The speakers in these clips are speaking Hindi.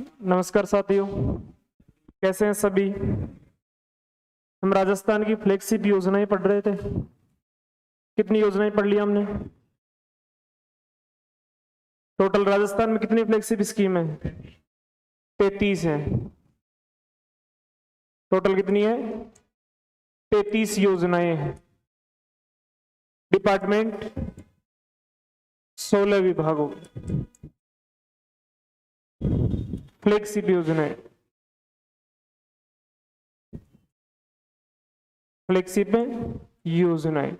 नमस्कार साथियों, कैसे हैं सभी। हम राजस्थान की फ्लैगशिप योजनाएं पढ़ रहे थे। कितनी योजनाएं पढ़ ली हमने? टोटल राजस्थान में कितनी फ्लैगशिप स्कीम है? 33 है। टोटल कितनी है? 33 योजनाएं हैं। डिपार्टमेंट 16 विभागों, फ्लैगशिप योजनाएं। फ्लैगशिप में योजनाएं।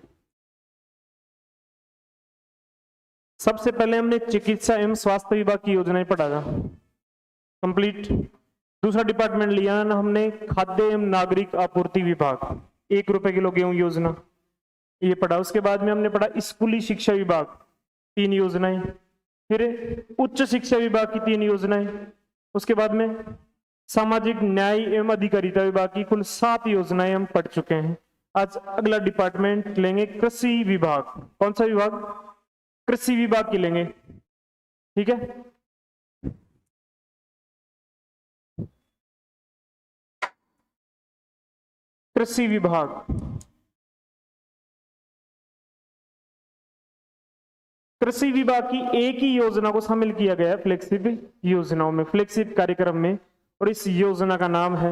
सबसे पहले हमने चिकित्सा एवं स्वास्थ्य विभाग की योजनाएं पढ़ा था, कंप्लीट। दूसरा डिपार्टमेंट लिया ना हमने, खाद्य एवं नागरिक आपूर्ति विभाग, 1 रुपए किलो गेहूं योजना, ये पढ़ा। उसके बाद में हमने पढ़ा स्कूली शिक्षा विभाग, 3 योजनाएं। फिर उच्च शिक्षा विभाग की 3 योजनाएं। उसके बाद में सामाजिक न्याय एवं अधिकारिता विभाग की कुल 7 योजनाएं हम पढ़ चुके हैं। आज अगला डिपार्टमेंट लेंगे कृषि विभाग। कौन सा विभाग? कृषि विभाग की लेंगे, ठीक है। कृषि विभाग, कृषि विभाग की एक ही योजना को शामिल किया गया है फ्लैगशिप योजनाओं में, फ्लैगशिप कार्यक्रम में, और इस योजना का नाम है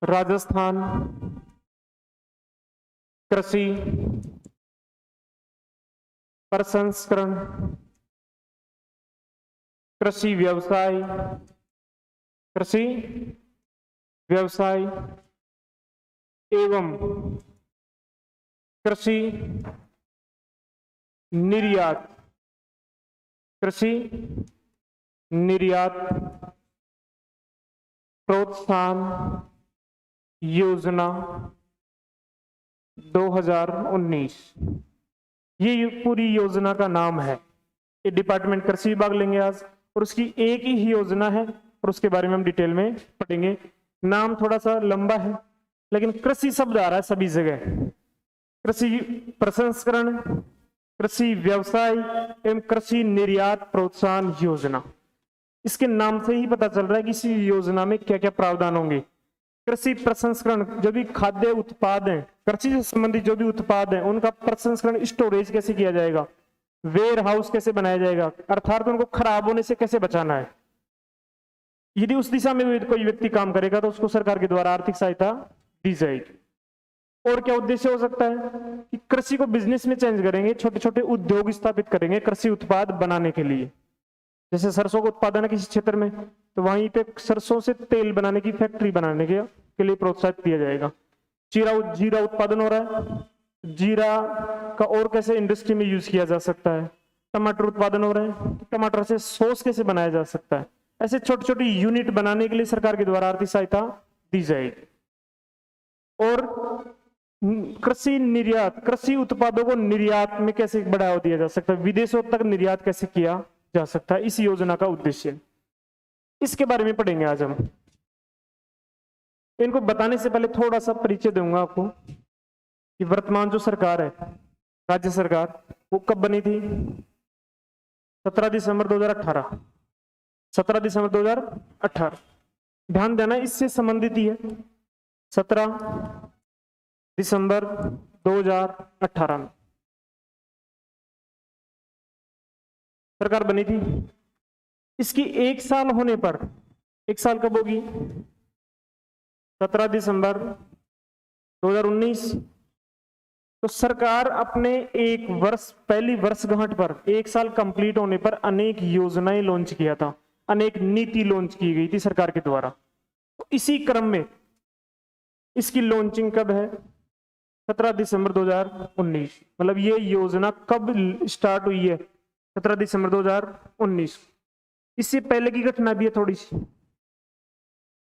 राजस्थान कृषि प्रसंस्करण कृषि व्यवसाय एवं कृषि निर्यात प्रोत्साहन योजना 2019, ये पूरी योजना का नाम है। ये डिपार्टमेंट कृषि विभाग लेंगे आज, और उसकी एक ही योजना है और उसके बारे में हम डिटेल में पढ़ेंगे। नाम थोड़ा सा लंबा है, लेकिन कृषि शब्द आ रहा है सभी जगह। कृषि प्रसंस्करण कृषि व्यवसाय एवं कृषि निर्यात प्रोत्साहन योजना, इसके नाम से ही पता चल रहा है कि इस योजना में क्या क्या प्रावधान होंगे। कृषि प्रसंस्करण, जो भी खाद्य उत्पाद हैं, कृषि से संबंधित जो भी उत्पाद हैं, उनका प्रसंस्करण, स्टोरेज कैसे किया जाएगा, वेयर हाउस कैसे बनाया जाएगा, अर्थात उनको खराब होने से कैसे बचाना है। यदि उस दिशा में कोई व्यक्ति काम करेगा तो उसको सरकार के द्वारा आर्थिक सहायता दी जाएगी। और क्या उद्देश्य हो सकता है कि कृषि को बिजनेस में चेंज करेंगे, छोटे छोटे उद्योग स्थापित करेंगे कृषि उत्पाद बनाने के लिए। जैसे सरसों का उत्पादन है किसी क्षेत्र में, तो वहीं पे सरसों से तेल बनाने की फैक्ट्री बनाने के लिए प्रोत्साहित किया जाएगा। जीरा उत्पादन हो रहा है, जीरा का और कैसे इंडस्ट्री में यूज किया जा सकता है। टमाटर उत्पादन हो रहे हैं, तो टमाटर से सॉस कैसे बनाया जा सकता है। ऐसे छोटी छोटी यूनिट बनाने के लिए सरकार के द्वारा आर्थिक सहायता दी जाएगी। और कृषि निर्यात, कृषि उत्पादों को निर्यात में कैसे बढ़ावा दिया जा सकता है, विदेशों तक निर्यात कैसे किया जा सकता है, इस योजना का उद्देश्य, इसके बारे में पढ़ेंगे आज हम। इनको बताने से पहले थोड़ा सा परिचय दूंगा आपको कि वर्तमान जो सरकार है, राज्य सरकार, वो कब बनी थी? 17 दिसंबर 2018। 17 दिसंबर 2018, ध्यान देना इससे संबंधित ही है। 17 दिसंबर 2018 में सरकार बनी थी। इसकी 1 साल होने पर, 1 साल कब होगी? 17 दिसंबर 2019। तो सरकार अपने 1 वर्ष, पहली वर्षगांठ पर, 1 साल कंप्लीट होने पर अनेक योजनाएं लॉन्च किया था, अनेक नीति लॉन्च की गई थी सरकार के द्वारा। तो इसी क्रम में इसकी लॉन्चिंग कब है? 17 दिसंबर 2019। मतलब ये योजना कब स्टार्ट हुई है? 17 दिसंबर 2019। इससे पहले की घटना भी है थोड़ी सी।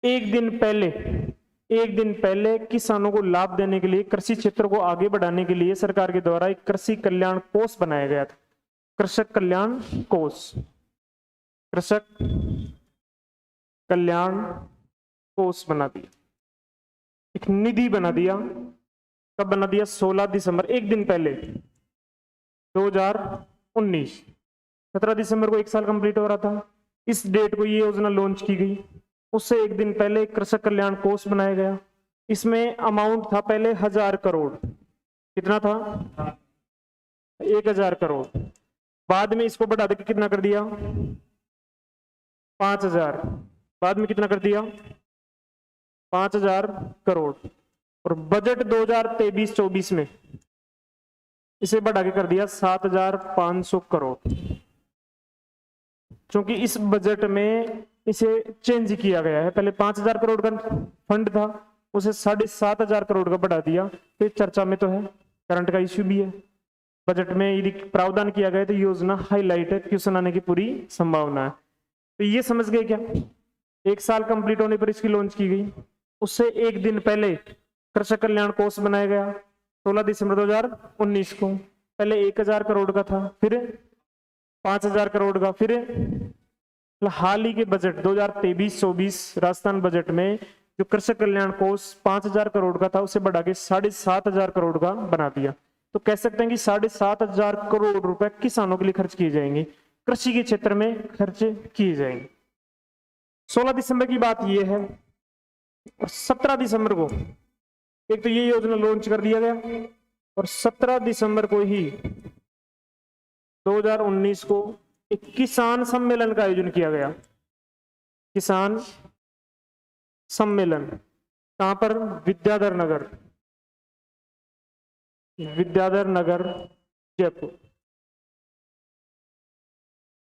एक दिन पहले किसानों को लाभ देने के लिए, कृषि क्षेत्र को आगे बढ़ाने के लिए सरकार के द्वारा एक कृषि कल्याण कोष बनाया गया था, कृषक कल्याण कोष। कृषक कल्याण कोष बना दिया, एक निधि बना दिया। कब बना दिया? 16 दिसंबर, एक दिन पहले 2019। 17 दिसंबर को 1 साल कंप्लीट हो रहा था। इस डेट को ये योजना लॉन्च की गई। उससे एक दिन पहले कृषक कल्याण कोष बनाया गया। इसमें अमाउंट था पहले 1000 करोड़। कितना था? 1000 करोड़। बाद में इसको बढ़ा के कितना कर दिया? 5000। बाद में कितना कर दिया? 5000 करोड़। और बजट 2023-24 में इसे बढ़ा के कर दिया 7500 करोड़। क्योंकि इस बजट में इसे चेंज किया गया है। पहले 5000 करोड़ का फंड था, उसे 7500 करोड़ का बढ़ा दिया। तो चर्चा में तो है, करंट का इश्यू भी है। बजट में यदि प्रावधान किया गया तो योजना हाईलाइट है, क्वेश्चन आने की पूरी संभावना है। तो ये समझ गए क्या? 1 साल कंप्लीट होने पर इसकी लॉन्च की गई। उससे एक दिन पहले कृषक कल्याण कोष बनाया गया 16 दिसंबर 2019 को। पहले 1000 करोड़ का था, फिर 5000 करोड़ का, फिर हाल ही के बजट 2023-24 राजस्थान बजट में जो कृषक कल्याण कोष 5000 करोड़ का था उसे बढ़ा के 7500 करोड़ का बना दिया। तो कह सकते हैं कि 7500 करोड़ रुपए किसानों के लिए खर्च किए जाएंगे, कृषि के क्षेत्र में खर्च किए जाएंगे। 16 दिसंबर की बात यह है। और 17 दिसंबर को एक तो ये योजना लॉन्च कर दिया गया, और 17 दिसंबर को ही 2019 को एक किसान सम्मेलन का आयोजन किया गया। किसान सम्मेलन कहां पर? विद्याधर नगर जयपुर।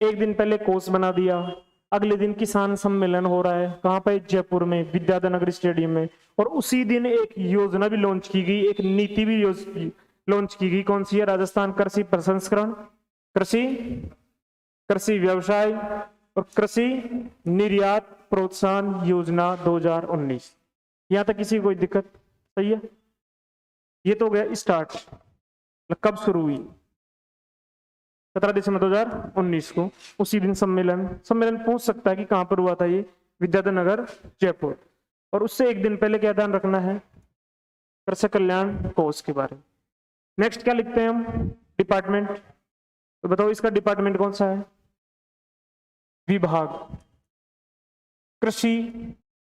एक दिन पहले कोष बना दिया, अगले दिन किसान सम्मेलन हो रहा है। कहां पे? जयपुर में, विद्याधर नगर स्टेडियम में। और उसी दिन एक योजना भी लॉन्च की गई, एक नीति भी लॉन्च की गई। कौन सी है? राजस्थान कृषि प्रसंस्करण, कृषि व्यवसाय और कृषि निर्यात प्रोत्साहन योजना 2019। यहां तक किसी को कोई दिक्कत? सही है। ये तो हो गया स्टार्ट। कब शुरू हुई? 17 दिसंबर 2019 को। उसी दिन सम्मेलन पूछ सकता है कि कहां पर हुआ था ये? विद्याधर नगर जयपुर। और उससे एक दिन पहले क्या ध्यान रखना है? कृषक कल्याण कोष के बारे में। नेक्स्ट क्या लिखते हैं हम? डिपार्टमेंट। तो बताओ इसका डिपार्टमेंट कौन सा है? विभाग, कृषि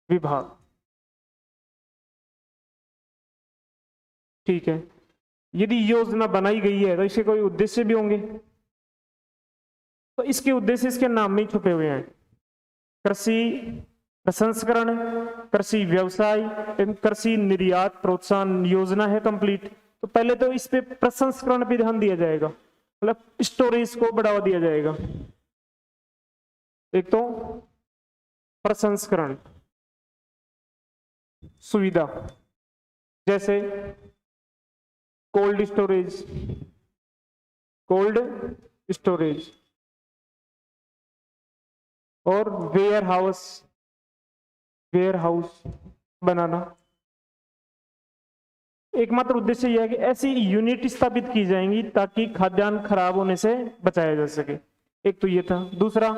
विभाग। ठीक है। यदि योजना बनाई गई है तो इसके कोई उद्देश्य भी होंगे। तो इसके उद्देश्य इसके नाम में ही छुपे हुए हैं। कृषि प्रसंस्करण, कृषि व्यवसाय एवं कृषि निर्यात प्रोत्साहन योजना है कंप्लीट। तो पहले तो इस पे प्रसंस्करण पे ध्यान दिया जाएगा, मतलब स्टोरेज को बढ़ावा दिया जाएगा। एक तो प्रसंस्करण सुविधा, जैसे कोल्ड स्टोरेज और वेयर हाउस बनाना। एकमात्र उद्देश्य यह है कि ऐसी यूनिट स्थापित की जाएंगी ताकि खाद्यान्न खराब होने से बचाया जा सके। एक तो ये था। दूसरा,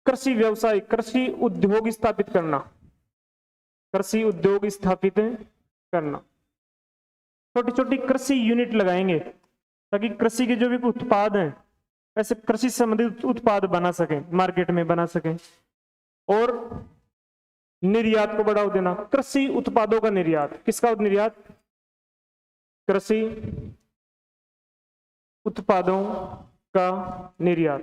कृषि व्यवसाय, कृषि उद्योग स्थापित करना। छोटी छोटी कृषि यूनिट लगाएंगे ताकि कृषि के जो भी उत्पाद हैं ऐसे कृषि संबंधित उत्पाद बना सकें, मार्केट में बना सकें। और निर्यात को बढ़ावा देना, कृषि उत्पादों का निर्यात। किसका निर्यात? कृषि उत्पादों का निर्यात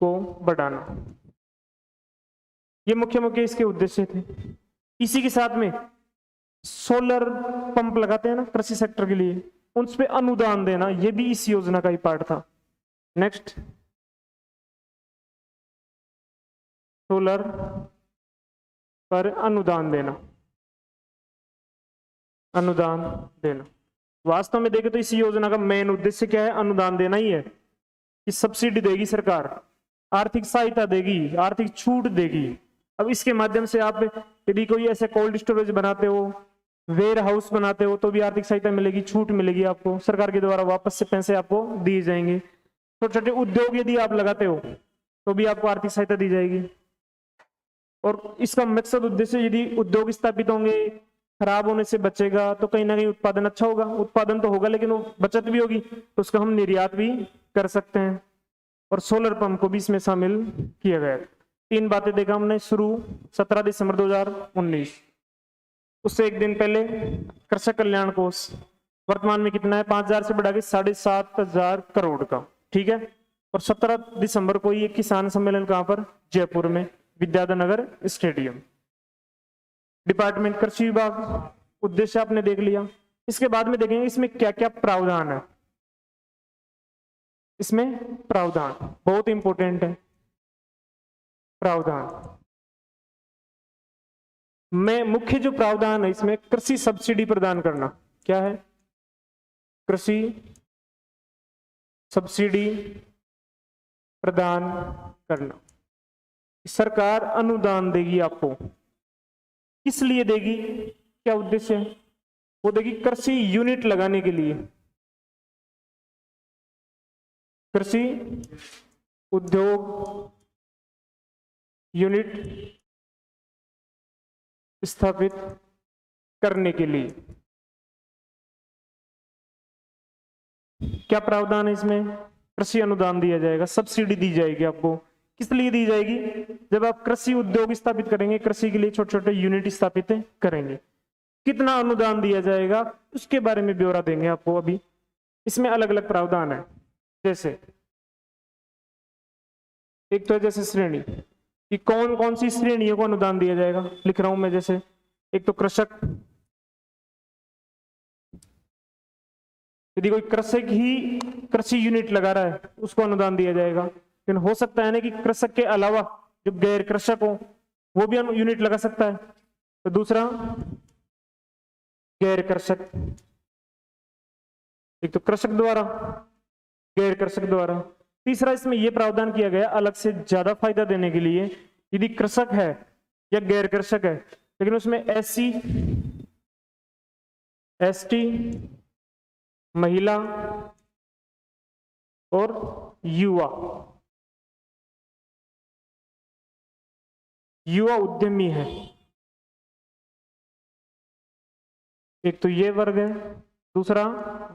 को बढ़ाना। ये मुख्य इसके उद्देश्य थे। इसी के साथ में सोलर पंप लगाते हैं ना कृषि सेक्टर के लिए, उन पे अनुदान देना, ये भी इस योजना का ही पार्ट था। नेक्स्ट, सोलर पर अनुदान देना। वास्तव में देखें तो इस योजना का मेन उद्देश्य क्या है? अनुदान देना ही है कि सब्सिडी देगी सरकार, आर्थिक सहायता देगी, आर्थिक छूट देगी। अब इसके माध्यम से आप यदि कोई ऐसे कोल्ड स्टोरेज बनाते हो, वेयर हाउस बनाते हो, तो भी आर्थिक सहायता मिलेगी, छूट मिलेगी आपको, सरकार के द्वारा वापस से पैसे आपको दिए जाएंगे। छोटे छोटे उद्योग यदि आप लगाते हो तो भी आपको आर्थिक सहायता दी जाएगी। और इसका मकसद उद्देश्य, यदि उद्योग स्थापित होंगे, खराब होने से बचेगा तो कहीं ना कहीं उत्पादन अच्छा होगा, उत्पादन तो होगा लेकिन वो बचत भी होगी, तो उसका हम निर्यात भी कर सकते हैं। और सोलर पंप को भी इसमें शामिल किया गया। 3 बातें देखा हमने शुरू 17 दिसंबर 2019। उससे एक दिन पहले कृषक कल्याण कोष वर्तमान में कितना है, 5,000 से बढ़ा के 7,500 करोड़ का, ठीक है। और 17 दिसंबर को ये किसान सम्मेलन कहां पर, जयपुर में, विद्याधर नगर स्टेडियम। डिपार्टमेंट कृषि विभाग, उद्देश्य आपने देख लिया। इसके बाद में देखेंगे इसमें क्या क्या प्रावधान है। इसमें प्रावधान बहुत इंपॉर्टेंट है। प्रावधान में मुख्य जो प्रावधान है इसमें कृषि सब्सिडी प्रदान करना। क्या है, कृषि सब्सिडी प्रदान करना। सरकार अनुदान देगी आपको, किस लिए देगी, क्या उद्देश्य है, वो देगी कृषि यूनिट लगाने के लिए, कृषि उद्योग यूनिट स्थापित करने के लिए। क्या प्रावधान है इसमें, कृषि अनुदान दिया जाएगा, सब्सिडी दी जाएगी आपको। किस लिए दी जाएगी, जब आप कृषि उद्योग स्थापित करेंगे, कृषि के लिए छोटे छोटे यूनिट स्थापित करेंगे, कितना अनुदान दिया जाएगा उसके बारे में ब्यौरा देंगे आपको अभी। इसमें अलग अलग प्रावधान है, जैसे एक तो है जैसे श्रेणी कि कौन कौन सी श्रेणियों को अनुदान दिया जाएगा, लिख रहा हूं मैं। जैसे एक तो कृषक, यदि कोई कृषक ही कृषि यूनिट लगा रहा है उसको अनुदान दिया जाएगा। लेकिन हो सकता है ना कि कृषक के अलावा जो गैर कृषक हो वो भी यूनिट लगा सकता है। तो दूसरा गैर कृषक, एक तो कृषक द्वारा, गैर कृषक द्वारा। तीसरा इसमें यह प्रावधान किया गया अलग से ज्यादा फायदा देने के लिए, यदि कृषक है या गैर कृषक है लेकिन उसमें SC ST महिला और युवा उद्यमी है, एक तो ये वर्ग है, दूसरा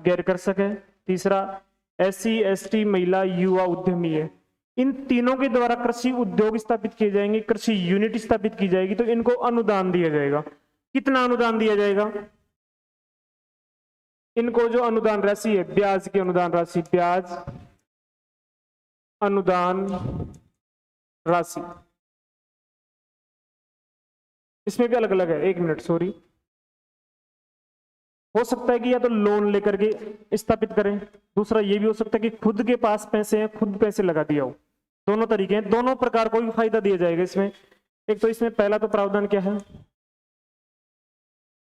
गैर कृषक है, तीसरा SC ST महिला युवा उद्यमी है। इन तीनों के द्वारा कृषि उद्योग स्थापित किए जाएंगे, कृषि यूनिट स्थापित की जाएगी, तो इनको अनुदान दिया जाएगा। कितना अनुदान दिया जाएगा, इनको जो अनुदान राशि है, ब्याज की अनुदान राशि, ब्याज अनुदान राशि, इसमें भी अलग अलग है। 1 मिनट, सॉरी। हो सकता है कि या तो लोन लेकर के स्थापित करें, दूसरा ये भी हो सकता है कि खुद के पास पैसे हैं, खुद पैसे लगा दिया हो। दोनों तरीके हैं, दोनों प्रकार को भी फायदा दिया जाएगा इसमें। एक तो इसमें पहला तो प्रावधान क्या है,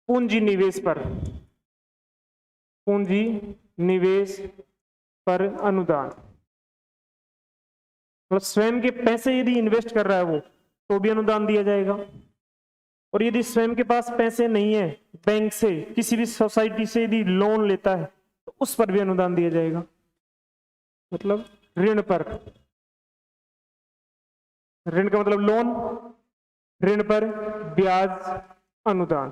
पूंजी निवेश पर, पूंजी निवेश पर अनुदान, मतलब स्वयं के पैसे यदि इन्वेस्ट कर रहा है वो तो भी अनुदान दिया जाएगा। और यदि स्वयं के पास पैसे नहीं है, बैंक से किसी भी सोसाइटी से यदि लोन लेता है तो उस पर भी अनुदान दिया जाएगा, मतलब ऋण पर। ऋण का मतलब लोन, ऋण पर ब्याज अनुदान।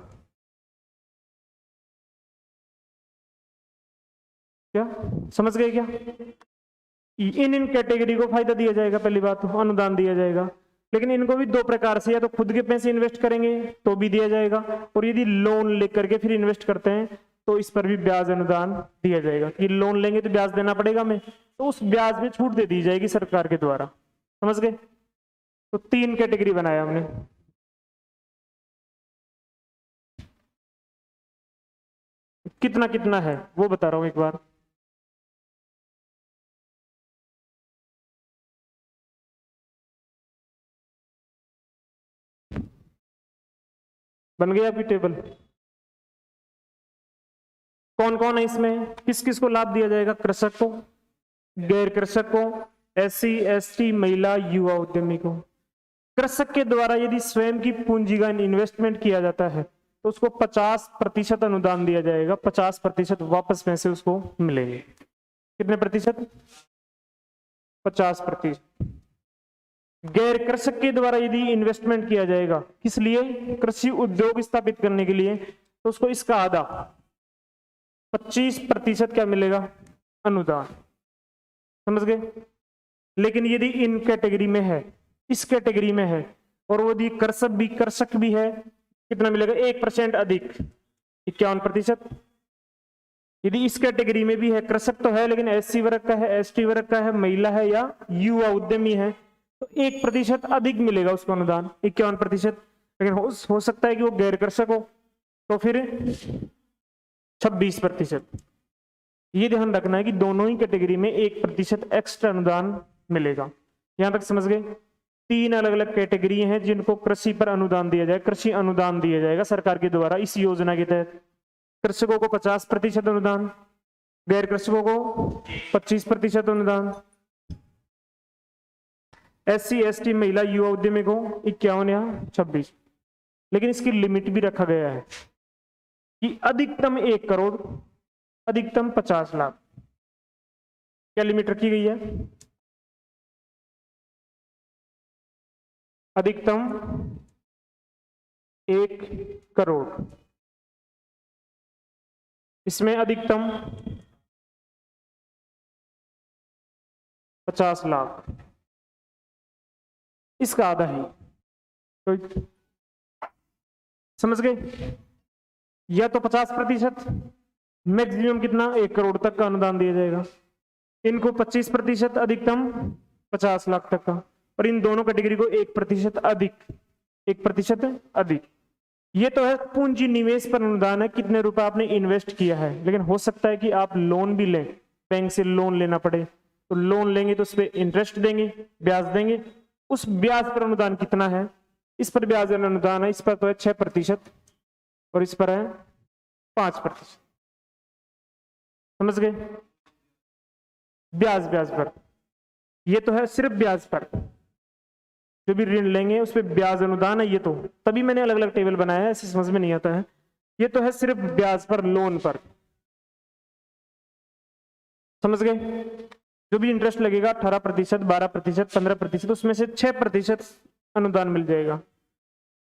क्या समझ गए क्या, इन कैटेगरी को फायदा दिया जाएगा, पहली बात तो अनुदान दिया जाएगा। लेकिन इनको भी 2 प्रकार से, या तो खुद के पैसे इन्वेस्ट करेंगे तो भी दिया जाएगा, और यदि लोन लेकर के फिर इन्वेस्ट करते हैं तो इस पर भी ब्याज अनुदान दिया जाएगा। कि लोन लेंगे तो ब्याज देना पड़ेगा हमें, तो उस ब्याज में छूट दे दी जाएगी सरकार के द्वारा। समझ गए, तो 3 कैटेगरी बनाया हमने। कितना कितना है वो बता रहा हूं एक बार। बन गया आपकी टेबल। कौन कौन है इसमें, किस किस को लाभ दिया जाएगा, कृषक को, गैर कृषक को, SC ST महिला युवा उद्यमी को। कृषक के द्वारा यदि स्वयं की पूंजी का इन्वेस्टमेंट किया जाता है तो उसको 50% अनुदान दिया जाएगा, 50% वापस पैसे उसको मिलेंगे। कितने प्रतिशत, 50%। गैर कृषक के द्वारा यदि इन्वेस्टमेंट किया जाएगा, किस लिए, कृषि उद्योग स्थापित करने के लिए, तो उसको इसका आधा 25% क्या मिलेगा, अनुदान। समझ गए। लेकिन यदि इन कैटेगरी में है, इस कैटेगरी में है, और वो यदि कृषक भी है, कितना मिलेगा, 1% अधिक 51%। यदि इस कैटेगरी में भी है, कृषक तो है लेकिन SC वर्ग का है, ST वर्ग का है, महिला है या युवा उद्यमी है, तो 1% अधिक मिलेगा उसको अनुदान, 51%। लेकिन हो सकता है कि वो गैर कृषक हो, तो फिर 26%। ये ध्यान रखना है कि दोनों ही कैटेगरी में 1% एक्स्ट्रा अनुदान मिलेगा। यहां तक समझ गए। 3 अलग अलग कैटेगरी हैं जिनको कृषि पर अनुदान दिया जाए, कृषि अनुदान दिया जाएगा सरकार के द्वारा इस योजना के तहत। कृषकों को 50% अनुदान, गैर कृषकों को 25% अनुदान, SC ST महिला युवा उद्यमी को 51 या 26। लेकिन इसकी लिमिट भी रखा गया है कि अधिकतम 1 करोड़, अधिकतम 50 लाख। क्या लिमिट रखी गई है, अधिकतम 1 करोड़, इसमें अधिकतम 50 लाख, इसका आधा है। तो समझ गए। या तो 50%, मैक्सिमम कितना, 1 करोड़ तक का अनुदान दिया जाएगा। इनको 25%, अधिकतम 50 लाख तक का। और इन दोनों कैटेगरी को 1% अधिक, 1% अधिक। ये तो है पूंजी निवेश पर अनुदान है, कितने रुपए आपने इन्वेस्ट किया है। लेकिन हो सकता है कि आप लोन भी लें, बैंक से लोन लेना पड़े, तो लोन लेंगे तो उस पर इंटरेस्ट देंगे, ब्याज देंगे। उस ब्याज पर अनुदान कितना है, इस पर ब्याज अनुदान है, इस पर तो है 6% और इस पर है 5%। समझ गए। ब्याज पर, ये तो है सिर्फ ब्याज पर, जो भी ऋण लेंगे उस पर ब्याज अनुदान है। ये तो तभी मैंने अलग अलग टेबल बनाया है, ऐसे समझ में नहीं आता है। ये तो है सिर्फ ब्याज पर, लोन पर। समझ गए। जो भी इंटरेस्ट लगेगा 18%, 12%, 15%, उसमें से 6% अनुदान मिल जाएगा।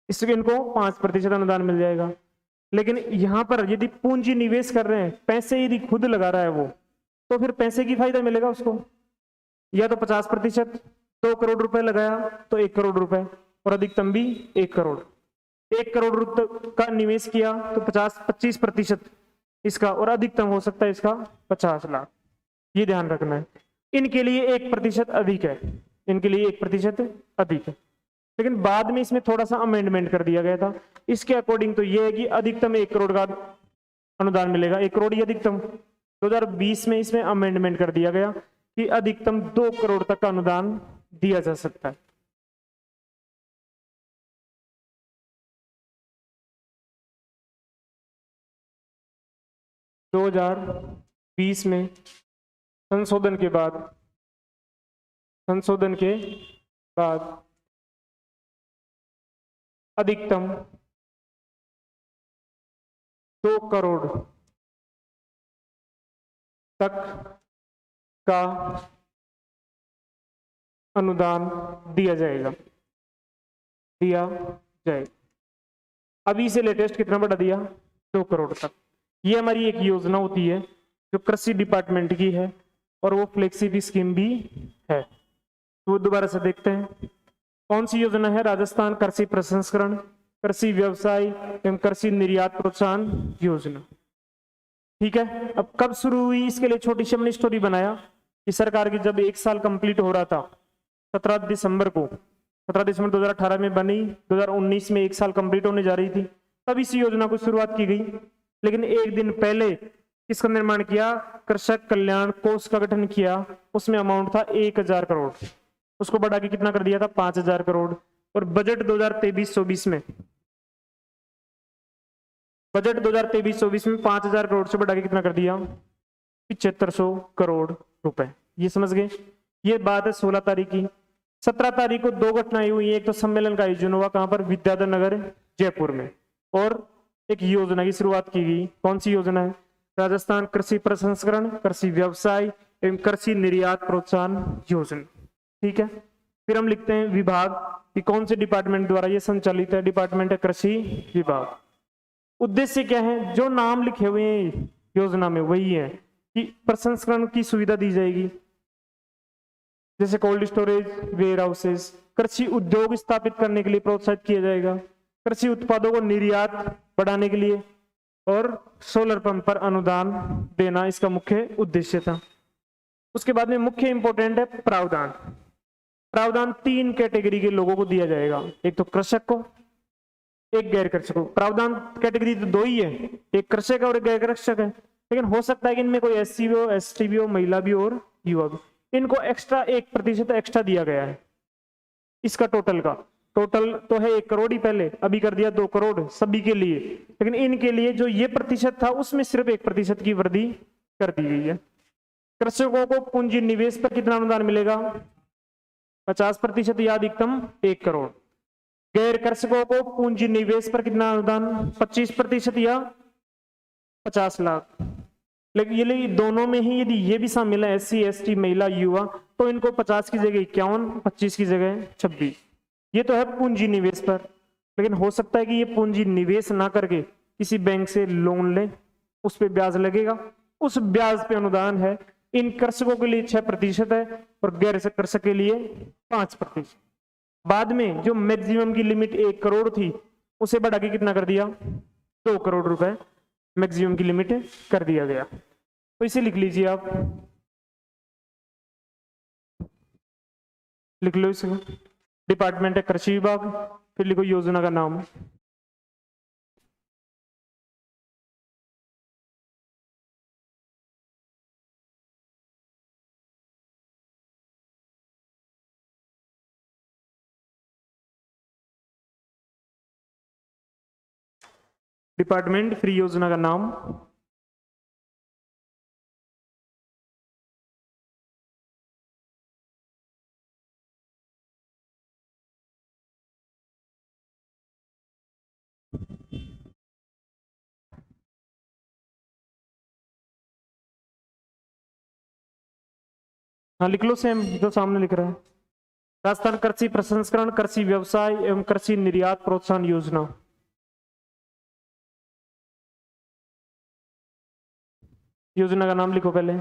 इसलिए इनको 5% अनुदान मिल जाएगा। लेकिन यहां पर यदि पूंजी निवेश कर रहे हैं, पैसे यदि खुद लगा रहा है वो, तो फिर पैसे की फायदा मिलेगा उसको। या तो 50%, 2 करोड़ रुपए लगाया तो 1 करोड़ रुपए, और अधिकतम भी 1 करोड़। 1 करोड़ रुपए का निवेश किया तो 25% इसका, और अधिकतम हो सकता है इसका 50 लाख। ये ध्यान रखना है। इनके लिए 1% अधिक है, इनके लिए 1% अधिक है। लेकिन बाद में इसमें थोड़ा सा अमेंडमेंट कर दिया गया था। इसके अकॉर्डिंग तो यह है कि अधिकतम 1 करोड़ का अनुदान मिलेगा, 1 करोड़ ही अधिकतम। 2020 में इसमें अमेंडमेंट कर दिया गया कि अधिकतम 2 करोड़ तक का अनुदान दिया जा सकता है। दो 2020 में संशोधन के बाद अधिकतम 2 करोड़ तक का अनुदान दिया जाएगा। अभी से लेटेस्ट कितना बढ़ा दिया, 2 करोड़ तक। ये हमारी एक योजना होती है जो कृषि डिपार्टमेंट की है, और वो फ्लेक्सिबल स्कीम भी है। तो दोबारा से देखते हैं कौन सी योजना है। राजस्थान कृषि प्रसंस्करण, कृषि व्यवसाय एवं कृषि निर्यात प्रोत्साहन योजना। ठीक है। अब कब शुरू हुई, इसके लिए छोटी सी हमने स्टोरी बनाया कि सरकार की जब 1 साल कंप्लीट हो रहा था, 17 दिसंबर 2018 में बनी, 2019 में 1 साल कंप्लीट होने जा रही थी, तब इस योजना को शुरुआत की गई। लेकिन एक दिन पहले किसका निर्माण किया, कृषक कल्याण कोष का गठन किया। उसमें अमाउंट था 1000 करोड़, उसको बढ़ा के कितना कर दिया था, 5000 करोड़। और बजट 2023-24 में 5000 करोड़ से बढ़ा के कितना कर दिया, 7500 करोड़ रुपए। ये समझ गए। ये बात है 16 तारीख की। 17 तारीख को 2 घटनाएं हुई। एक तो सम्मेलन का आयोजन हुआ, कहां पर, विद्याधर नगर जयपुर में, और एक योजना की शुरुआत की गई। कौन सी योजना है, राजस्थान कृषि प्रसंस्करण, कृषि व्यवसाय एवं कृषि निर्यात प्रोत्साहन योजना। ठीक है। फिर हम लिखते हैं विभाग, कि कौन से डिपार्टमेंट द्वारा ये संचालित है, डिपार्टमेंट है कृषि विभाग। उद्देश्य क्या है, जो नाम लिखे हुए हैं योजना में वही है कि प्रसंस्करण की सुविधा दी जाएगी, जैसे कोल्ड स्टोरेज, वेयर हाउसेस। कृषि उद्योग स्थापित करने के लिए प्रोत्साहित किया जाएगा, कृषि उत्पादों को निर्यात बढ़ाने के लिए, और सोलर पंप पर अनुदान देना इसका मुख्य उद्देश्य था। उसके बाद में मुख्य इंपॉर्टेंट है प्रावधान। प्रावधान 3 कैटेगरी के लोगों को दिया जाएगा, एक तो कृषक को, एक गैर कृषक को। प्रावधान कैटेगरी तो 2 ही है, एक कृषक है और एक गैर कृषक है, लेकिन हो सकता है कि इनमें कोई SC भी हो, ST भी हो, महिला भी हो और युवा भी। इनको एक्स्ट्रा 1% एक्स्ट्रा दिया गया है इसका टोटल का। टोटल तो है 1 करोड़ ही पहले, अभी कर दिया 2 करोड़ सभी के लिए, लेकिन इनके लिए जो ये प्रतिशत था उसमें सिर्फ 1% की वृद्धि कर दी गई है। कृषकों को पूंजी निवेश पर कितना अनुदान मिलेगा, 50% या अधिकतम 1 करोड़। गैर कृषकों को पूंजी निवेश पर कितना अनुदान, 25% या 50 लाख। लेकिन दोनों में ही यदि ये भी शामिल है, SC ST महिला युवा, तो इनको 50 की जगह 51, 25 की जगह 26। ये तो है पूंजी निवेश पर, लेकिन हो सकता है कि ये पूंजी निवेश ना करके किसी बैंक से लोन ले, उस पर ब्याज लगेगा, उस ब्याज पे अनुदान है। इन कृषकों के लिए 6% है और गैर कृषक के लिए 5%। बाद में जो मैक्सिमम की लिमिट 1 करोड़ थी उसे बढ़ा के कितना कर दिया, 2 करोड़ रुपए मैक्सिमम की लिमिट कर दिया गया। तो इसे लिख लीजिए आप, लिख लो इसे। डिपार्टमेंट है कृषि विभाग, फिर लिखो योजना का नाम। डिपार्टमेंट, फिर योजना का नाम। हाँ लिख लो, सेम जो सामने लिख रहा है। राजस्थान कृषि प्रसंस्करण, कृषि व्यवसाय एवं कृषि निर्यात प्रोत्साहन योजना। योजना का नाम लिखो पहले।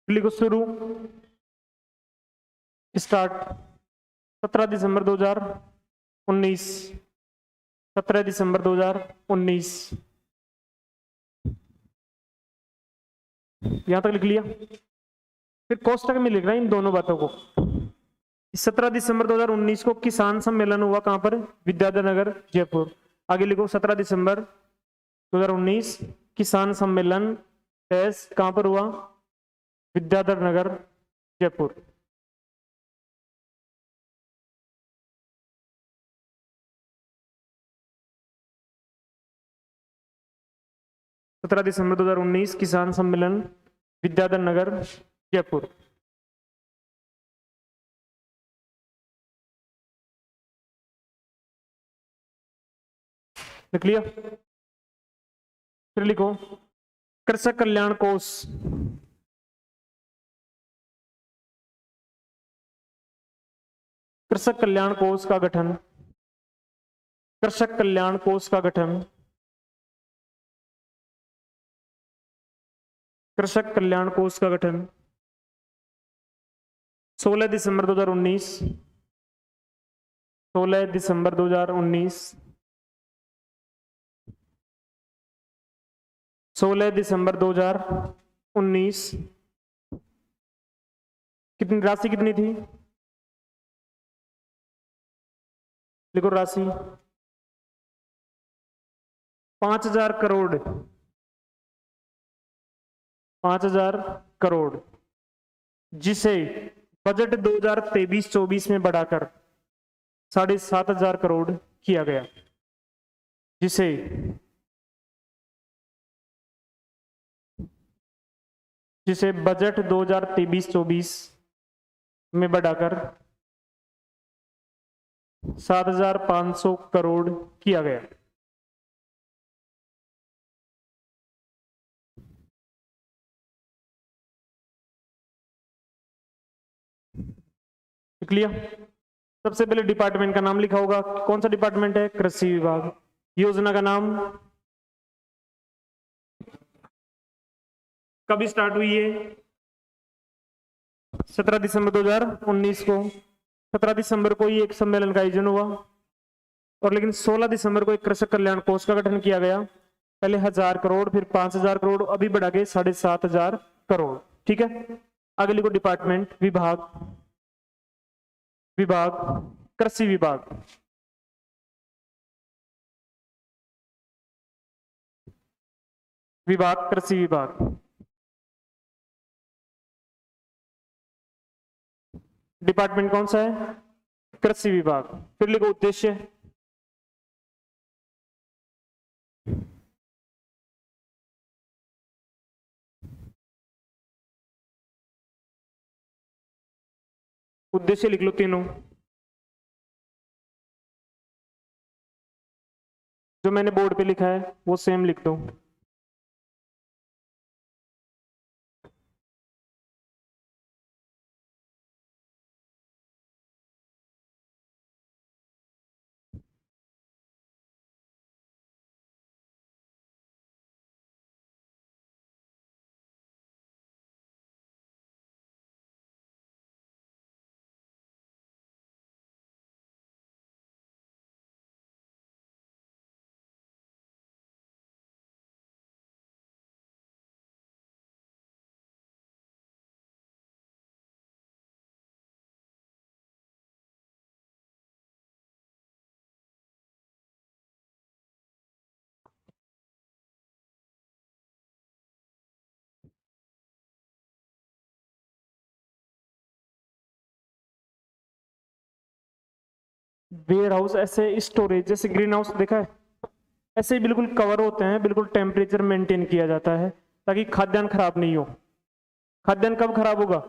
लिखो शुरू, स्टार्ट। 17 दिसंबर 2019, 17 दिसंबर 2019, यहां तक लिख लिया। फिर कोष्टक में लिख रहा है इन दोनों बातों को। 17 दिसंबर 2019 को किसान सम्मेलन हुआ, कहां पर, विद्याधर नगर जयपुर। आगे लिखो 17 दिसंबर 2019 किसान सम्मेलन कहां पर हुआ, विद्याधर नगर जयपुर। सत्रह दिसंबर 2019 किसान सम्मेलन विद्याधर नगर जयपुर। लिख लिया। फिर लिखो कृषक कल्याण कोष। कृषक कल्याण कोष का गठन, कृषक कल्याण कोष का गठन, कृषक कल्याण कोष का गठन 16 दिसंबर 2019, 16 दिसंबर 2019, 16 दिसंबर 2019। कितनी राशि कितनी थी, लिखो राशि 5,000 करोड़, 5,000 करोड़, जिसे बजट 2023-24 में बढ़ाकर 7,500 करोड़ किया गया, जिसे बजट 2023-24 में बढ़ाकर 7,500 करोड़ किया गया। लिख लिया। सबसे पहले डिपार्टमेंट का नाम लिखा होगा, कौन सा डिपार्टमेंट है, कृषि विभाग। योजना का नाम, कब स्टार्ट हुई है, 17 दिसंबर 2019 को। 17 दिसंबर को ही एक सम्मेलन का आयोजन हुआ, और लेकिन 16 दिसंबर को एक कृषक कल्याण कोष का गठन किया गया। पहले 1000 करोड़, फिर 5000 करोड़, अभी बढ़ा के 7500 करोड़। ठीक है, आगे लिखो डिपार्टमेंट, विभाग, विभाग कृषि विभाग। विभाग कृषि विभाग। डिपार्टमेंट कौन सा है, कृषि विभाग। फिर लिखो उद्देश्य, उद्देश्य लिख लो तीनों, जो मैंने बोर्ड पे लिखा है वो सेम लिख दो। वेयर हाउस ऐसे स्टोरेज, जैसे ग्रीन हाउस देखा है, ऐसे ही बिल्कुल कवर होते हैं, बिल्कुल टेम्परेचर मेंटेन किया जाता है ताकि खाद्यान्न खराब नहीं हो। खाद्यान्न कब खराब होगा,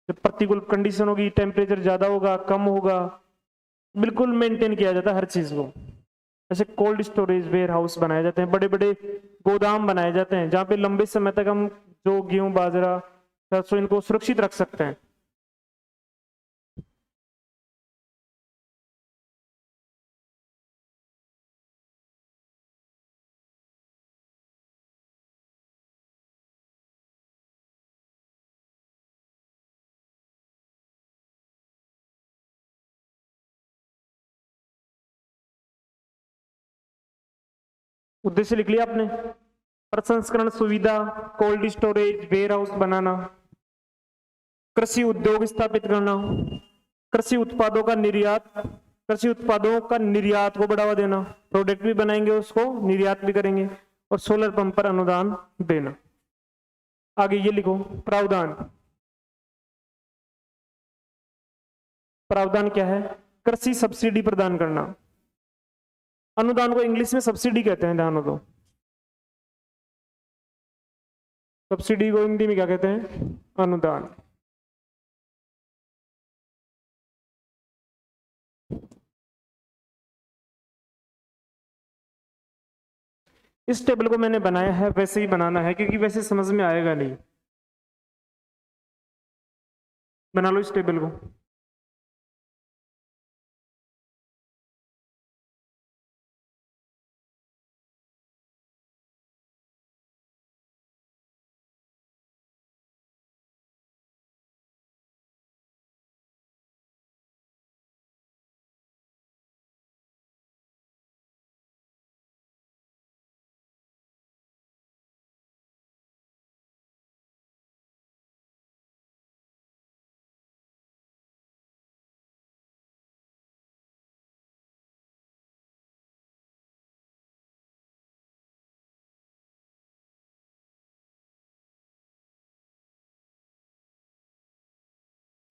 जब प्रतिकूल कंडीशन होगी, टेम्परेचर ज्यादा होगा, कम होगा, बिल्कुल मेंटेन किया जाता है हर चीज को। ऐसे कोल्ड स्टोरेज वेयर हाउस बनाए जाते हैं, बड़े बड़े गोदाम बनाए जाते हैं जहां पे लंबे समय तक हम जो गेहूं, बाजरा, सरसों, इनको सुरक्षित रख सकते हैं। उद्देश्य लिख लिया आपने, प्रसंस्करण सुविधा, कोल्ड स्टोरेज वेयर हाउस बनाना, कृषि उद्योग स्थापित करना, कृषि उत्पादों का निर्यात, कृषि उत्पादों का निर्यात को बढ़ावा देना, प्रोडक्ट भी बनाएंगे उसको निर्यात भी करेंगे, और सोलर पंप पर अनुदान देना। आगे ये लिखो प्रावधान। प्रावधान क्या है, कृषि सब्सिडी प्रदान करना। अनुदान को इंग्लिश में सब्सिडी कहते हैं, ध्यान दो। सब्सिडी को हिंदी में क्या कहते हैं, अनुदान। इस टेबल को मैंने बनाया है वैसे ही बनाना है, क्योंकि वैसे समझ में आएगा नहीं। बना लो इस टेबल को।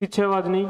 पीछे आवाज नहीं।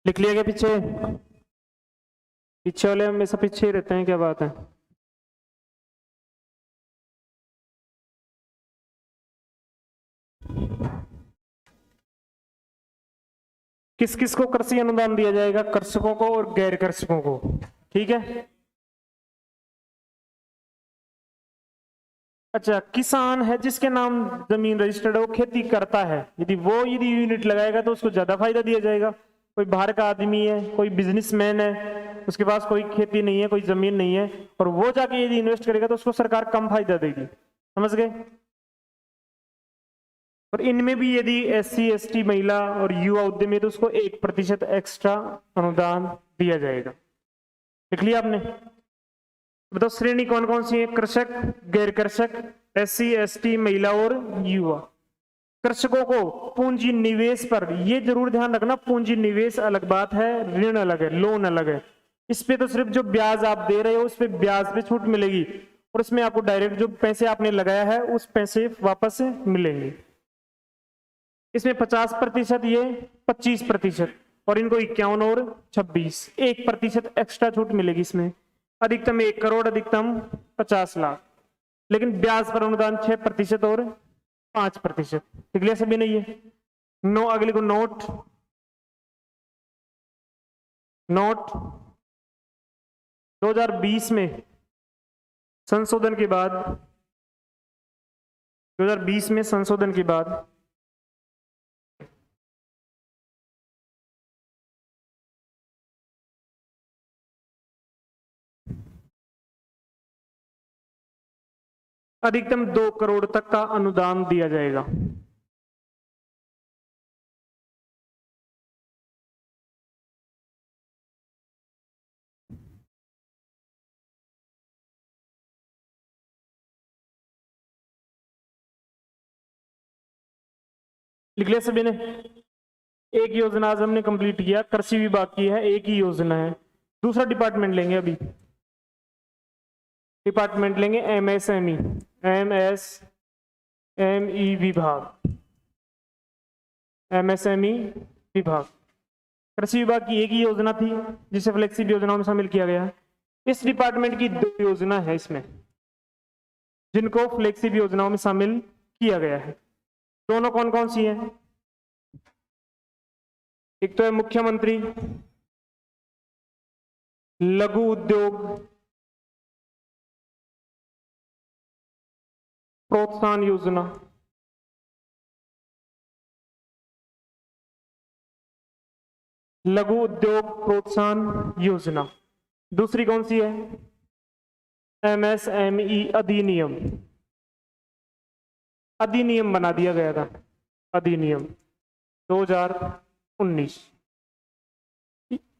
लिख लिया क्या पीछे? पीछे वाले हमेशा पीछे ही रहते हैं, क्या बात है? किस किस को कृषि अनुदान दिया जाएगा? कृषकों को और गैर कृषकों को। ठीक है। अच्छा, किसान है जिसके नाम जमीन रजिस्टर्ड है, वो खेती करता है, यदि यूनिट लगाएगा तो उसको ज्यादा फायदा दिया जाएगा। कोई बाहर का आदमी है, कोई बिजनेसमैन है, उसके पास कोई खेती नहीं है, कोई जमीन नहीं है, और वो जाके यदि इन्वेस्ट करेगा तो उसको सरकार कम फायदा देगी। समझ गए? और इनमें भी यदि SC ST महिला और युवा उद्यमी है तो उसको 1% एक्स्ट्रा अनुदान दिया जाएगा। लिख लिया आपने? बताओ श्रेणी कौन कौन सी है? कृषक, गैर कृषक, SC ST महिला और युवा। कृषकों को पूंजी निवेश पर, ये जरूर ध्यान रखना, पूंजी निवेश अलग बात है, ऋण अलग है, लोन अलग है। इस पे तो सिर्फ जो ब्याज आप दे रहे हो उस पे ब्याज पे छूट मिलेगी, और उसमें आपको डायरेक्ट जो पैसे आपने लगाया है उस पैसे वापस मिलेंगे। इसमें 50%, ये 25%, और इनको 51 और 26, 1% एक्स्ट्रा छूट मिलेगी इसमें। अधिकतम 1 करोड़, अधिकतम 50 लाख, लेकिन ब्याज पर अनुदान 6% और 5%। लिख लिया सभी ने? ये नो, अगले को नोट 2020 में संशोधन के बाद, 2020 में संशोधन के बाद अधिकतम 2 करोड़ तक का अनुदान दिया जाएगा। लिख लिया सभी ने? एक योजना आज हमने कंप्लीट किया, कृषि विभाग की है, एक ही योजना है। दूसरा डिपार्टमेंट लेंगे, अभी डिपार्टमेंट लेंगे MSME, MSME विभाग, MSME विभाग। कृषि विभाग की एक ही योजना थी जिसे फ्लेक्सिबल योजनाओं में शामिल किया गया है। इस डिपार्टमेंट की 2 योजना है इसमें जिनको फ्लेक्सिबल योजनाओं में शामिल किया गया है। दोनों कौन कौन सी हैं? एक तो है मुख्यमंत्री लघु उद्योग प्रोत्साहन योजना, लघु उद्योग प्रोत्साहन योजना। दूसरी कौन सी है? MSME अधिनियम, अधिनियम बना दिया गया था, अधिनियम 2019।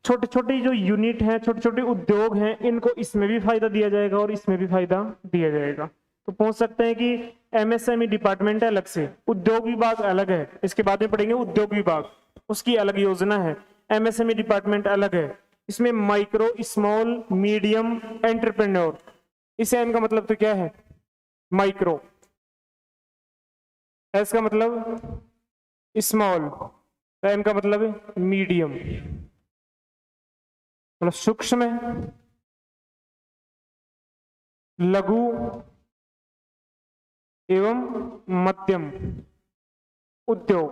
छोटे छोटे जो यूनिट हैं, छोटे छोटे उद्योग हैं, इनको इसमें भी फायदा दिया जाएगा और इसमें भी फायदा दिया जाएगा। तो पहुंच सकते हैं कि MSME डिपार्टमेंट है अलग से, उद्योग विभाग अलग है, इसके बाद में पढ़ेंगे उद्योग विभाग, उसकी अलग योजना है। MSME डिपार्टमेंट अलग है, इसमें माइक्रो, स्मॉल, मीडियम एंटरप्रेन्योर। इस M का मतलब तो क्या है? माइक्रो, S का मतलब स्मॉल, M का मतलब मीडियम, मतलब सूक्ष्म, लघु एवं मध्यम उद्योग।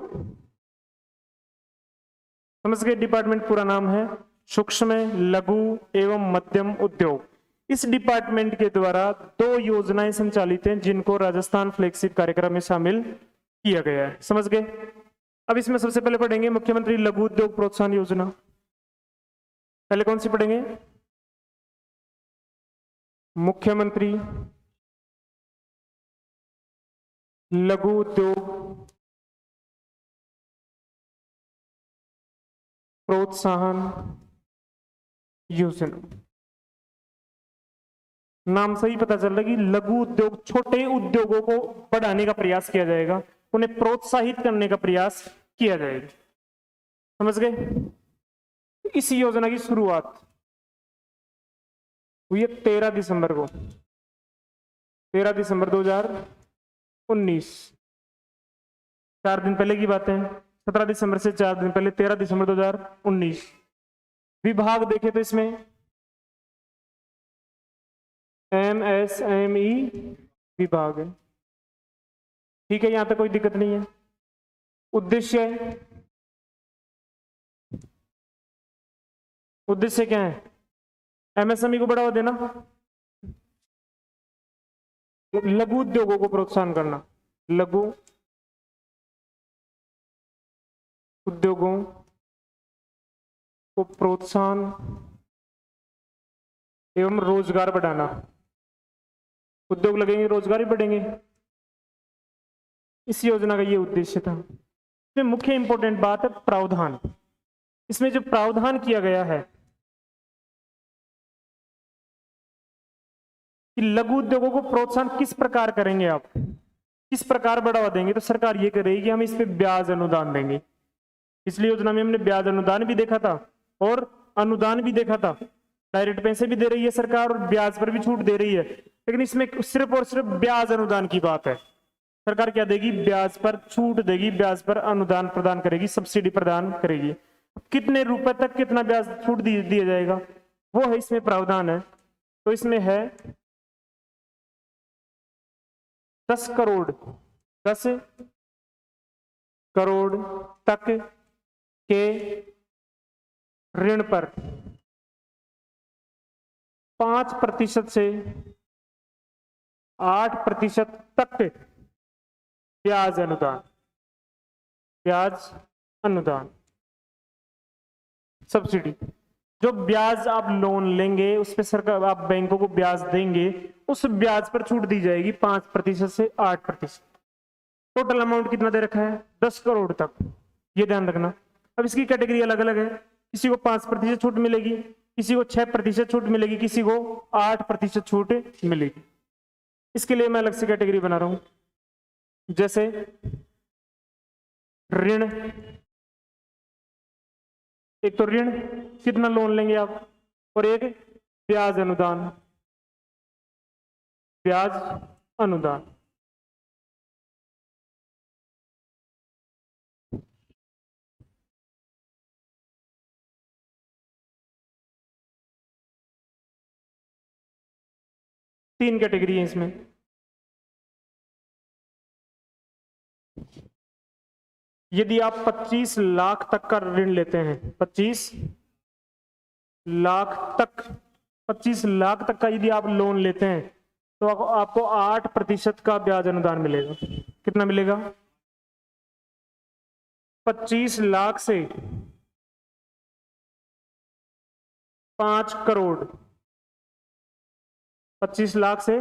समझ गए? डिपार्टमेंट पूरा नाम है सूक्ष्म, लघु एवं मध्यम उद्योग। इस डिपार्टमेंट के द्वारा 2 योजनाएं संचालित हैं जिनको राजस्थान फ्लैगशिप कार्यक्रम में शामिल किया गया है। समझ गए? अब इसमें सबसे पहले पढ़ेंगे मुख्यमंत्री लघु उद्योग प्रोत्साहन योजना। पहले कौन सी पढ़ेंगे? मुख्यमंत्री लघु उद्योग प्रोत्साहन योजना। नाम से ही पता चल रहा है कि लघु उद्योग, छोटे उद्योगों को बढ़ाने का प्रयास किया जाएगा, उन्हें प्रोत्साहित करने का प्रयास किया जाएगा। समझ गए? इस योजना की शुरुआत हुई है 13 दिसंबर को, 13 दिसंबर 2019, 4 दिन पहले की बात है। 17 दिसंबर से 4 दिन पहले 13 दिसंबर 2019 विभाग देखे तो इसमें MSME विभाग है, ठीक है, यहां तक कोई दिक्कत नहीं है। उद्देश्य, उद्देश्य क्या है? MSME को बढ़ावा देना, लघु उद्योगों को प्रोत्साहन करना, लघु उद्योगों को प्रोत्साहन एवं रोजगार बढ़ाना। उद्योग लगेंगे, रोजगार भी बढ़ेंगे। इस योजना का ये उद्देश्य था। इसमें मुख्य इंपॉर्टेंट बात है प्रावधान। इसमें जो प्रावधान किया गया है कि लघु उद्योगों को प्रोत्साहन किस प्रकार करेंगे, आप किस प्रकार बढ़ावा देंगे, तो सरकार ये करेगी कि हम इस पे ब्याज अनुदान देंगे। पिछली योजना में हमने ब्याज अनुदान भी देखा था और अनुदान भी देखा था। डायरेक्ट पैसे भी दे रही है सरकार और ब्याज पर भी छूट दे रही है, लेकिन इसमें सिर्फ और सिर्फ ब्याज अनुदान की बात है। सरकार क्या देगी? ब्याज पर छूट देगी, ब्याज पर अनुदान प्रदान करेगी, सब्सिडी प्रदान करेगी। कितने रुपए तक कितना ब्याज छूट दिया जाएगा, वो है इसमें प्रावधान है। तो इसमें है 10 करोड़, 10 करोड़ तक के ऋण पर 5% से 8% तक ब्याज अनुदान, ब्याज अनुदान सब्सिडी। जो ब्याज आप लोन लेंगे उस पर सरकार, आप बैंकों को ब्याज देंगे, उस ब्याज पर छूट दी जाएगी 5% से 8%। टोटल अमाउंट कितना दे रखा है? 10 करोड़ तक, ये ध्यान रखना। अब इसकी कैटेगरी अलग अलग है, किसी को 5% छूट मिलेगी, किसी को 6% छूट मिलेगी, किसी को 8% छूट मिलेगी। इसके लिए मैं अलग से कैटेगरी बना रहा हूं। जैसे ऋण, एक तो ऋण कितना लोन लेंगे आप, और एक ब्याज अनुदान, ब्याज अनुदान। तीन कैटेगरी है इसमें। यदि आप 25 लाख तक का ऋण लेते हैं, 25 लाख तक, 25 लाख तक का यदि आप लोन लेते हैं तो आपको 8% का ब्याज अनुदान मिलेगा। कितना मिलेगा? 25 लाख से 5 करोड़, 25 लाख से